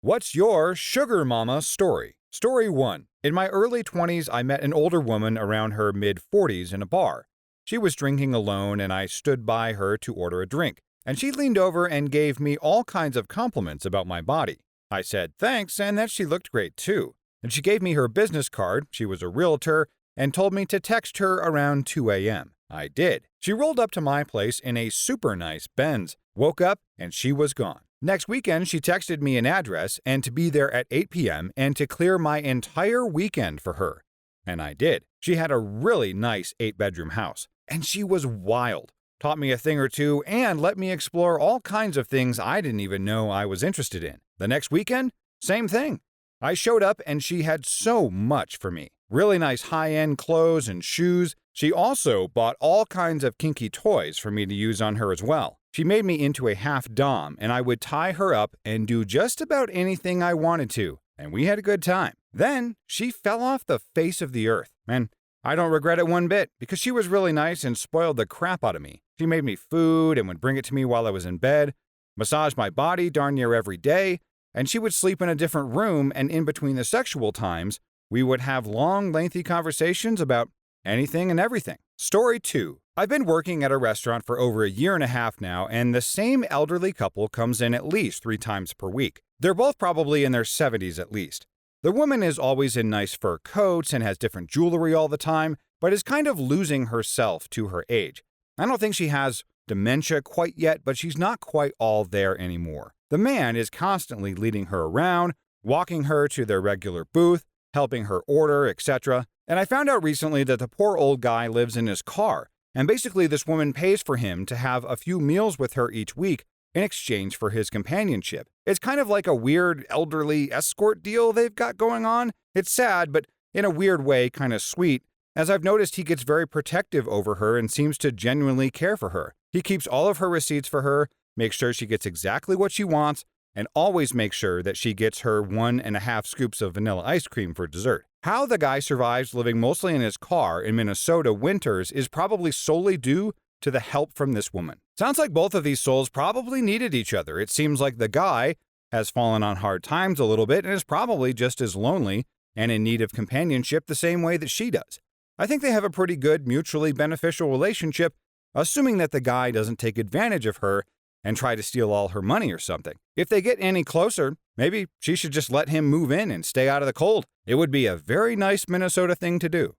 What's your sugar mama story? Story 1. In my early 20s, I met an older woman around her mid-40s in a bar. She was drinking alone, and I stood by her to order a drink. And she leaned over and gave me all kinds of compliments about my body. I said thanks and that she looked great too. And she gave me her business card, she was a realtor, and told me to text her around 2 a.m. I did. She rolled up to my place in a super nice Benz, woke up, and she was gone. Next weekend, she texted me an address and to be there at 8 p.m. and to clear my entire weekend for her. And I did. She had a really nice 8-bedroom house. And she was wild. Taught me a thing or two and let me explore all kinds of things I didn't even know I was interested in. The next weekend, same thing. I showed up and she had so much for me. Really nice high-end clothes and shoes. She also bought all kinds of kinky toys for me to use on her as well. She made me into a half dom, and I would tie her up and do just about anything I wanted to, and we had a good time. Then she fell off the face of the earth, and I don't regret it one bit, because she was really nice and spoiled the crap out of me. She made me food and would bring it to me while I was in bed, massaged my body darn near every day, and she would sleep in a different room, and in between the sexual times, we would have long, lengthy conversations about anything and everything. Story 2. I've been working at a restaurant for over a year and a half now, and the same elderly couple comes in at least 3 times per week. They're both probably in their 70s at least. The woman is always in nice fur coats and has different jewelry all the time, but is kind of losing herself to her age. I don't think she has dementia quite yet, but she's not quite all there anymore. The man is constantly leading her around, walking her to their regular booth, helping her order, etc. And I found out recently that the poor old guy lives in his car, and basically this woman pays for him to have a few meals with her each week in exchange for his companionship. It's kind of like a weird elderly escort deal they've got going on. It's sad, but in a weird way kind of sweet, as I've noticed he gets very protective over her and seems to genuinely care for her. He keeps all of her receipts for her, makes sure she gets exactly what she wants, and always makes sure that she gets her 1.5 scoops of vanilla ice cream for dessert. How the guy survives living mostly in his car in Minnesota winters is probably solely due to the help from this woman. Sounds like both of these souls probably needed each other. It seems like the guy has fallen on hard times a little bit and is probably just as lonely and in need of companionship the same way that she does. I think they have a pretty good mutually beneficial relationship, assuming that the guy doesn't take advantage of her and try to steal all her money or something. If they get any closer, maybe she should just let him move in and stay out of the cold. It would be a very nice Minnesota thing to do.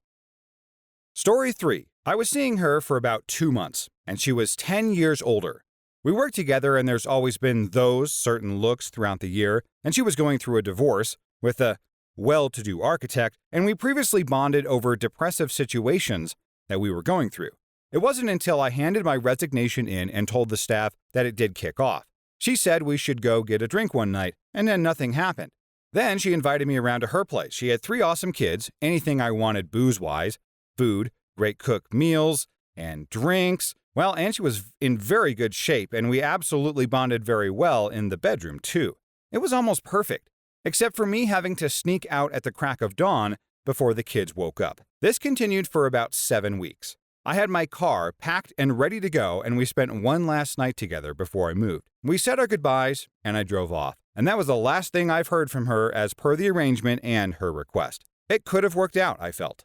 Story 3. I was seeing her for about 2 months, and she was 10 years older. We worked together, and there's always been those certain looks throughout the year, and she was going through a divorce with a well-to-do architect, and we previously bonded over depressive situations that we were going through. It wasn't until I handed my resignation in and told the staff that it did kick off. She said we should go get a drink one night, and then nothing happened. Then she invited me around to her place. She had 3 awesome kids, anything I wanted booze-wise, food, great cooked meals, and drinks. Well, and she was in very good shape, and we absolutely bonded very well in the bedroom, too. It was almost perfect, except for me having to sneak out at the crack of dawn before the kids woke up. This continued for about 7 weeks. I had my car packed and ready to go, and we spent one last night together before I moved. We said our goodbyes, and I drove off. And that was the last thing I've heard from her as per the arrangement and her request. It could have worked out, I felt.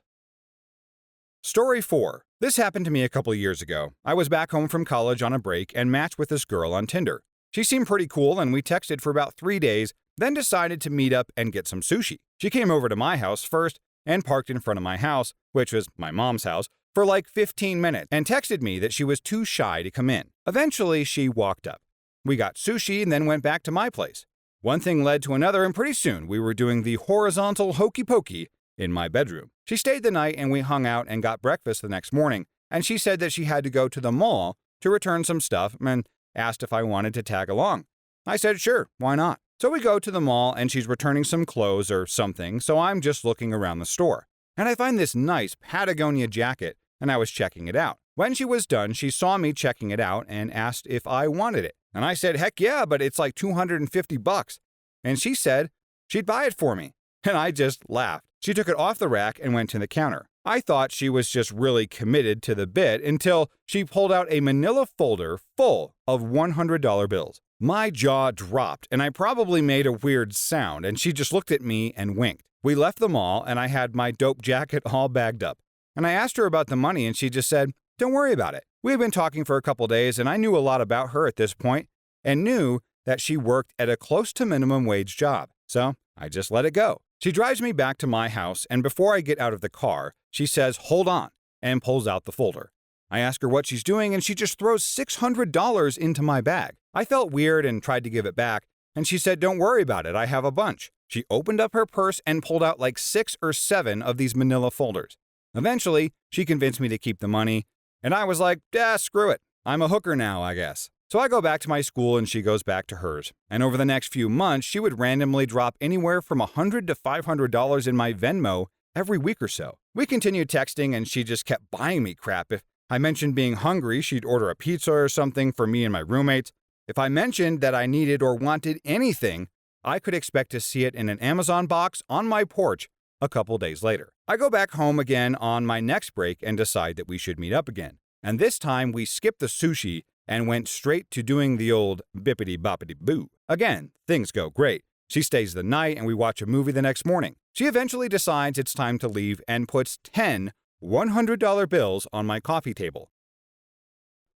Story 4. This happened to me a couple years ago. I was back home from college on a break and matched with this girl on Tinder. She seemed pretty cool, and we texted for about 3 days, then decided to meet up and get some sushi. She came over to my house first and parked in front of my house, which was my mom's house, for like 15 minutes and texted me that she was too shy to come in. Eventually, she walked up. We got sushi and then went back to my place. One thing led to another, and pretty soon we were doing the horizontal hokey pokey in my bedroom. She stayed the night and we hung out and got breakfast the next morning, and she said that she had to go to the mall to return some stuff and asked if I wanted to tag along. I said sure, why not? So we go to the mall and she's returning some clothes or something, so I'm just looking around the store. And I find this nice Patagonia jacket, and I was checking it out. When she was done, she saw me checking it out and asked if I wanted it. And I said, heck yeah, but it's like $250. And she said she'd buy it for me. And I just laughed. She took it off the rack and went to the counter. I thought she was just really committed to the bit until she pulled out a manila folder full of $100 bills. My jaw dropped, and I probably made a weird sound, and she just looked at me and winked. We left the mall, and I had my dope jacket all bagged up. And I asked her about the money, and she just said, "Don't worry about it." We had been talking for a couple days, and I knew a lot about her at this point, and knew that she worked at a close to minimum wage job. So I just let it go. She drives me back to my house, and before I get out of the car, she says, "Hold on," and pulls out the folder. I ask her what she's doing, and she just throws $600 into my bag. I felt weird and tried to give it back, and she said, "Don't worry about it, I have a bunch." She opened up her purse and pulled out like 6 or 7 of these manila folders. Eventually, she convinced me to keep the money, and I was like, screw it. I'm a hooker now, I guess. So I go back to my school and she goes back to hers. And over the next few months, she would randomly drop anywhere from $100 to $500 in my Venmo every week or so. We continued texting and she just kept buying me crap. If I mentioned being hungry, she'd order a pizza or something for me and my roommates. If I mentioned that I needed or wanted anything, I could expect to see it in an Amazon box on my porch a couple days later. I go back home again on my next break and decide that we should meet up again. And this time we skipped the sushi and went straight to doing the old bippity-boppity-boo. Again, things go great. She stays the night and we watch a movie the next morning. She eventually decides it's time to leave and puts 10 $100 bills on my coffee table.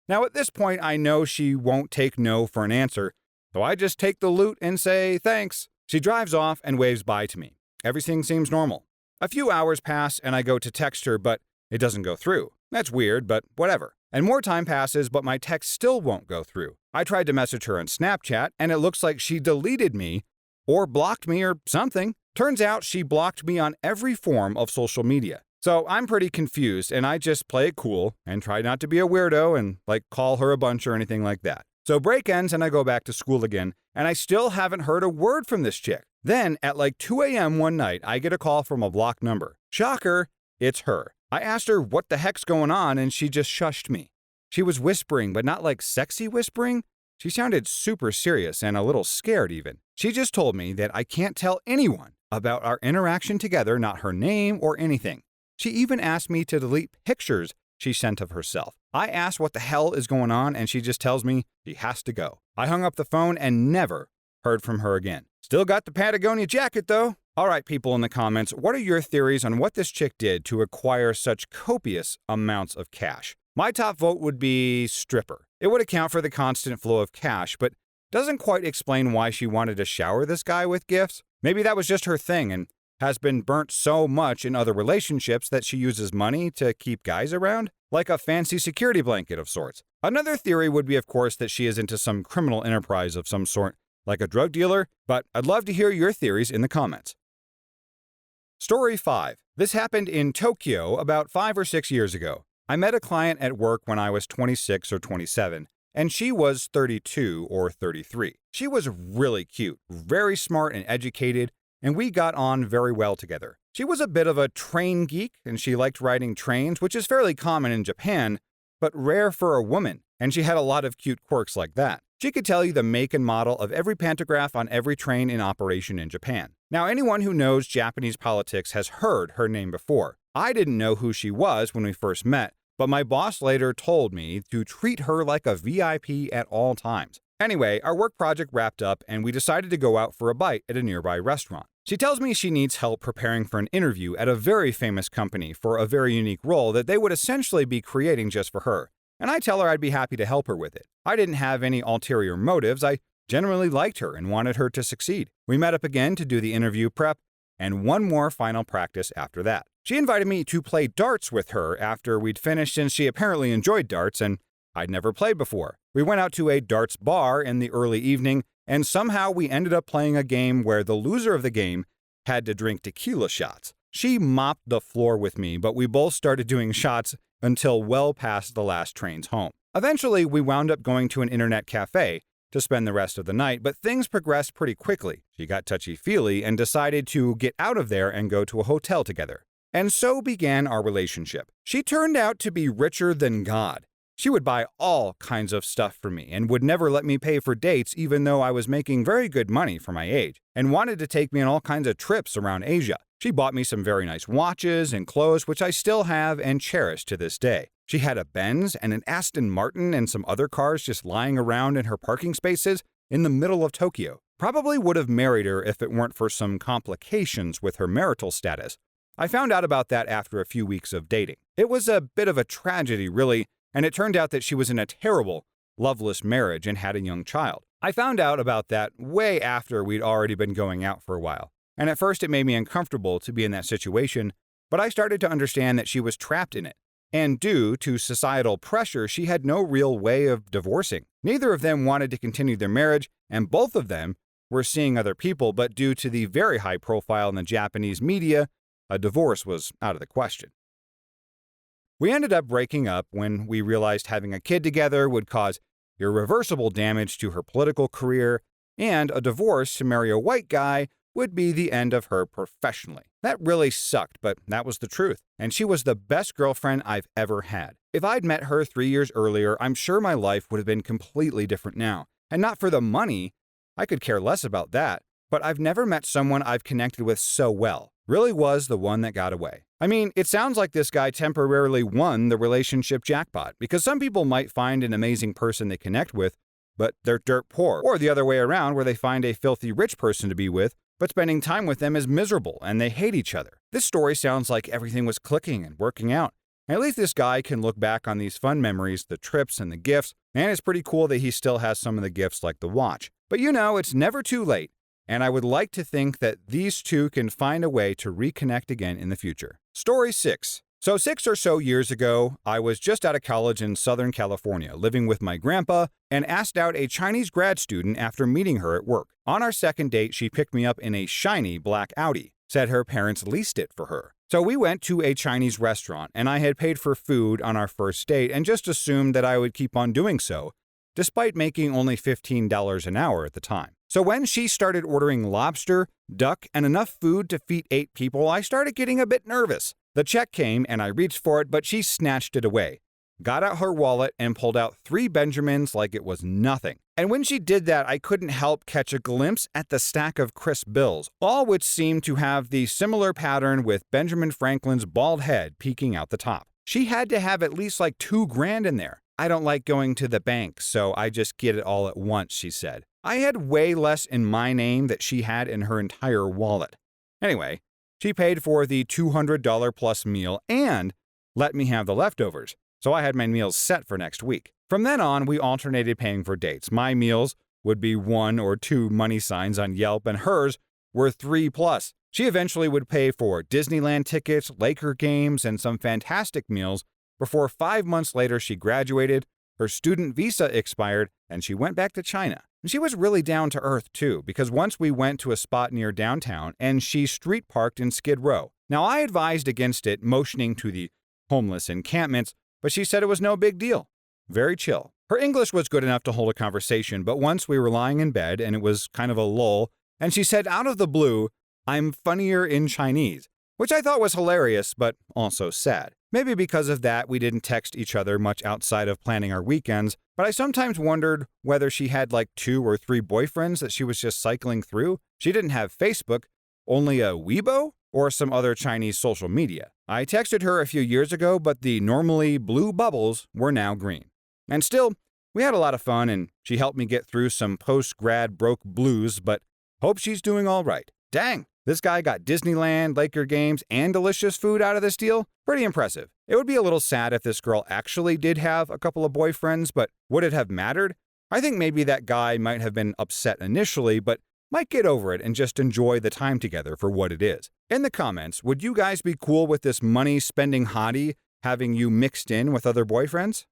Now at this point, I know she won't take no for an answer, so I just take the loot and say thanks. She drives off and waves bye to me. Everything seems normal. A few hours pass and I go to text her, but it doesn't go through. That's weird, but whatever. And more time passes, but my text still won't go through. I tried to message her on Snapchat, and it looks like she deleted me or blocked me or something. Turns out she blocked me on every form of social media. So I'm pretty confused, and I just play it cool and try not to be a weirdo and call her a bunch or anything like that. So break ends and I go back to school again, and I still haven't heard a word from this chick. Then at 2 a.m. one night, I get a call from a blocked number. Shocker, it's her. I asked her what the heck's going on, and she just shushed me. She was whispering, but not sexy whispering. She sounded super serious and a little scared even. She just told me that I can't tell anyone about our interaction together, not her name or anything. She even asked me to delete pictures she sent of herself. I asked what the hell is going on, and she just tells me she has to go. I hung up the phone and never heard from her again. Still got the Patagonia jacket, though. All right, people in the comments, what are your theories on what this chick did to acquire such copious amounts of cash? My top vote would be stripper. It would account for the constant flow of cash, but doesn't quite explain why she wanted to shower this guy with gifts. Maybe that was just her thing and has been burnt so much in other relationships that she uses money to keep guys around, like a fancy security blanket of sorts. Another theory would be, of course, that she is into some criminal enterprise of some sort, like a drug dealer, but I'd love to hear your theories in the comments. Story 5. This happened in Tokyo about 5 or 6 years ago. I met a client at work when I was 26 or 27, and she was 32 or 33. She was really cute, very smart and educated, and we got on very well together. She was a bit of a train geek, and she liked riding trains, which is fairly common in Japan, but rare for a woman, and she had a lot of cute quirks like that. She could tell you the make and model of every pantograph on every train in operation in Japan. Now, anyone who knows Japanese politics has heard her name before. I didn't know who she was when we first met, but my boss later told me to treat her like a VIP at all times. Anyway, our work project wrapped up and we decided to go out for a bite at a nearby restaurant. She tells me she needs help preparing for an interview at a very famous company for a very unique role that they would essentially be creating just for her. And I tell her I'd be happy to help her with it. I didn't have any ulterior motives. I genuinely liked her and wanted her to succeed. We met up again to do the interview prep and one more final practice after that. She invited me to play darts with her after we'd finished since she apparently enjoyed darts and I'd never played before. We went out to a darts bar in the early evening and somehow we ended up playing a game where the loser of the game had to drink tequila shots. She mopped the floor with me, but we both started doing shots until well past the last trains home. Eventually, we wound up going to an internet cafe to spend the rest of the night, but things progressed pretty quickly. She got touchy-feely and decided to get out of there and go to a hotel together. And so began our relationship. She turned out to be richer than God. She would buy all kinds of stuff for me and would never let me pay for dates even though I was making very good money for my age, and wanted to take me on all kinds of trips around Asia. She bought me some very nice watches and clothes, which I still have and cherish to this day. She had a Benz and an Aston Martin and some other cars just lying around in her parking spaces in the middle of Tokyo. Probably would have married her if it weren't for some complications with her marital status. I found out about that after a few weeks of dating. It was a bit of a tragedy, really, and it turned out that she was in a terrible, loveless marriage and had a young child. I found out about that way after we'd already been going out for a while, and at first it made me uncomfortable to be in that situation, but I started to understand that she was trapped in it. And due to societal pressure, she had no real way of divorcing. Neither of them wanted to continue their marriage, and both of them were seeing other people, but due to the very high profile in the Japanese media, a divorce was out of the question. We ended up breaking up when we realized having a kid together would cause irreversible damage to her political career, and a divorce to marry a white guy would be the end of her professionally. That really sucked, but that was the truth, and she was the best girlfriend I've ever had. If I'd met her 3 years earlier, I'm sure my life would have been completely different now. And not for the money, I could care less about that, but I've never met someone I've connected with so well. Really was the one that got away. I mean, it sounds like this guy temporarily won the relationship jackpot, because some people might find an amazing person they connect with, but they're dirt poor, or the other way around where they find a filthy rich person to be with, but spending time with them is miserable and they hate each other. This story sounds like everything was clicking and working out. And at least this guy can look back on these fun memories, the trips and the gifts, and it's pretty cool that he still has some of the gifts like the watch. But you know, it's never too late, and I would like to think that these two can find a way to reconnect again in the future. Story 6. So 6 or so years ago, I was just out of college in Southern California, living with my grandpa, and asked out a Chinese grad student after meeting her at work. On our second date, she picked me up in a shiny black Audi, said her parents leased it for her. So we went to a Chinese restaurant, and I had paid for food on our first date and just assumed that I would keep on doing so, despite making only $15 an hour at the time. So when she started ordering lobster, duck, and enough food to feed 8 people, I started getting a bit nervous. The check came and I reached for it, but she snatched it away, got out her wallet, and pulled out 3 Benjamins like it was nothing. And when she did that, I couldn't help catch a glimpse at the stack of crisp bills, all which seemed to have the similar pattern with Benjamin Franklin's bald head peeking out the top. She had to have at least like $2,000 in there. I don't like going to the bank, so I just get it all at once, she said. I had way less in my name that she had in her entire wallet. Anyway, she paid for the $200 plus meal and let me have the leftovers, so I had my meals set for next week. From then on, we alternated paying for dates. My meals would be 1 or 2 money signs on Yelp, and hers were 3 plus. She eventually would pay for Disneyland tickets, Laker games, and some fantastic meals before 5 months later she graduated, her student visa expired, and she went back to China. She was really down to earth too, because once we went to a spot near downtown and she street parked in Skid Row. Now I advised against it, motioning to the homeless encampments, but she said it was no big deal. Very chill. Her English was good enough to hold a conversation, but once we were lying in bed and it was kind of a lull, and she said out of the blue, "I'm funnier in Chinese," which I thought was hilarious, but also sad. Maybe because of that, we didn't text each other much outside of planning our weekends, but I sometimes wondered whether she had like 2 or 3 boyfriends that she was just cycling through. She didn't have Facebook, only a Weibo, or some other Chinese social media. I texted her a few years ago, but the normally blue bubbles were now green. And still, we had a lot of fun, and she helped me get through some post-grad broke blues, but hope she's doing all right. Dang! This guy got Disneyland, Laker games, and delicious food out of this deal? Pretty impressive. It would be a little sad if this girl actually did have a couple of boyfriends, but would it have mattered? I think maybe that guy might have been upset initially, but might get over it and just enjoy the time together for what it is. In the comments, would you guys be cool with this money-spending hottie having you mixed in with other boyfriends?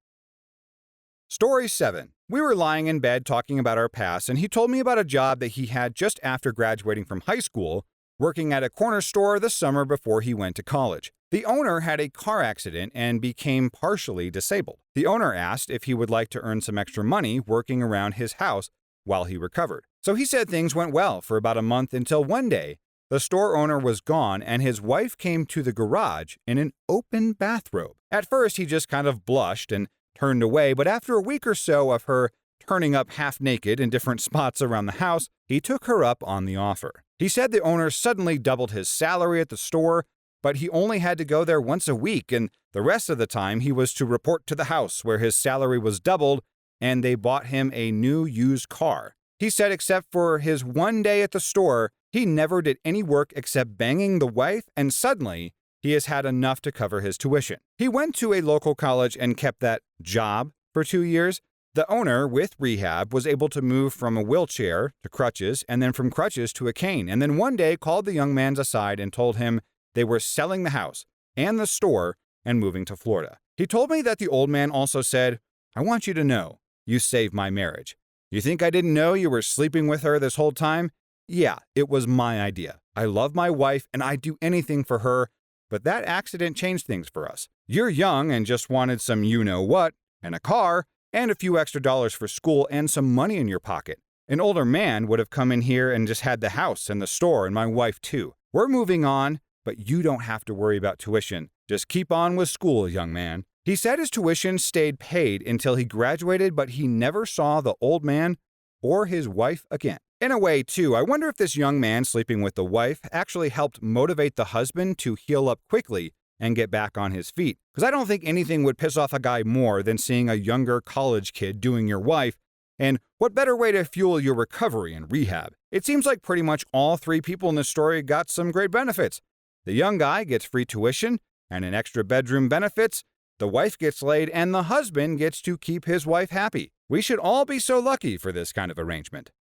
Story 7. We were lying in bed talking about our past, and he told me about a job that he had just after graduating from high school, working at a corner store the summer before he went to college. The owner had a car accident and became partially disabled. The owner asked if he would like to earn some extra money working around his house while he recovered. So he said things went well for about a month until one day, the store owner was gone and his wife came to the garage in an open bathrobe. At first, he just kind of blushed and turned away, but after a week or so of her turning up half naked in different spots around the house, he took her up on the offer. He said the owner suddenly doubled his salary at the store, but he only had to go there once a week, and the rest of the time he was to report to the house where his salary was doubled, and they bought him a new used car. He said except for his one day at the store, he never did any work except banging the wife, and suddenly he has had enough to cover his tuition. He went to a local college and kept that job for 2 years. The owner, with rehab, was able to move from a wheelchair to crutches, and then from crutches to a cane, and then one day called the young man aside and told him they were selling the house and the store and moving to Florida. He told me that the old man also said, "I want you to know, you saved my marriage. You think I didn't know you were sleeping with her this whole time? Yeah, it was my idea. I love my wife and I'd do anything for her, but that accident changed things for us. You're young and just wanted some you-know-what, and a car, and a few extra dollars for school and some money in your pocket. An older man would have come in here and just had the house and the store and my wife too. We're moving on, but you don't have to worry about tuition. Just keep on with school, young man." He said his tuition stayed paid until he graduated, but he never saw the old man or his wife again. In a way, too, I wonder if this young man sleeping with the wife actually helped motivate the husband to heal up quickly and get back on his feet. Because I don't think anything would piss off a guy more than seeing a younger college kid doing your wife, and what better way to fuel your recovery and rehab? It seems like pretty much all 3 people in this story got some great benefits. The young guy gets free tuition and an extra bedroom benefits, the wife gets laid, and the husband gets to keep his wife happy. We should all be so lucky for this kind of arrangement.